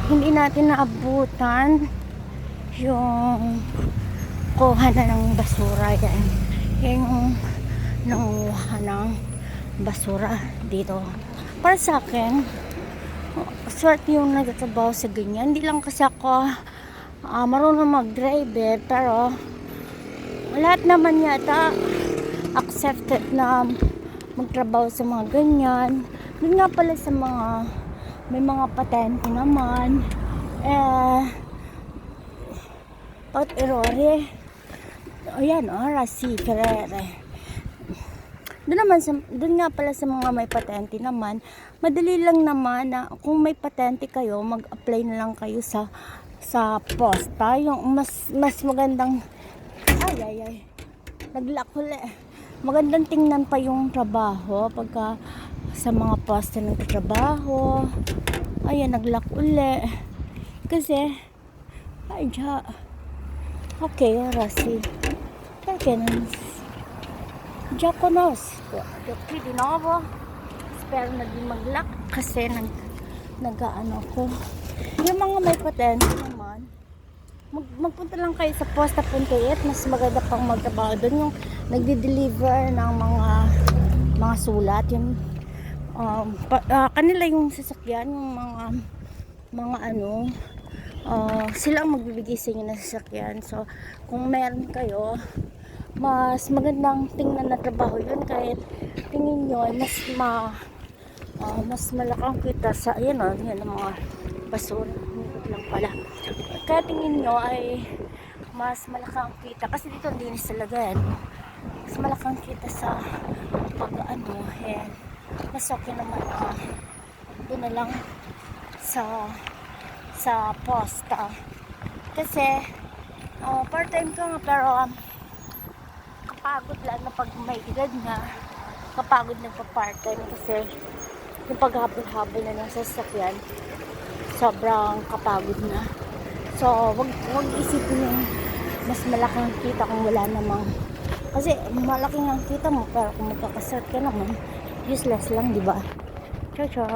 hindi natin naabutan yung kuha na ng basura. Yan yung nanguha ng basura dito. Para sa akin, swerte yung nagtatrabaho sa ganyan. Hindi lang kasi ako marunong mag-drive pero lahat naman yata accepted na magtrabaho sa mga ganyan. Doon nga pala sa mga may mga patente naman Pat Erore. Ayan, Rasi Ferrere. Doon nga pala sa mga may patente naman, madali lang naman na kung may patente kayo, mag-apply na lang kayo sa posta. Yung mas magandang naglakuli. Magandang tingnan pa yung trabaho pagka sa mga posta ng trabaho. Ayan, naglak uli. Kasi, okay, Rasi. Perché già conosco. Qui di nuovo. Spero na di mag-lock kasi nag-ano ko. Yung mga may patente naman, magpunta lang kayo sa posta.it. Mas maganda pang magtrabaho doon yung nagde-deliver ng mga sulat. Yung kanila yung sasakyan, yung mga sila ang magbibigay sa inyo ng sasakyan. So kung meron kayo, mas magandang tingnan na trabaho yun, kahit tingin nyo mas malakang kita sa yan ang mga basura lang pala, kaya tingin nyo ay mas malakang kita kasi dito linis talaga yan, mas malakang kita sa mas okay naman doon na lang sa posta kasi part-time ka nga pero kapagod lang na pag may edad na kapagod nagpa-part-time kasi yung paghabol-habol na ng sasakyan sobrang kapagod na. So wag isipin yung mas malaking kita kung wala namang, kasi malaking ang kita mo pero kung magkakasert ka naman useless lang, di ba? Ciao ciao.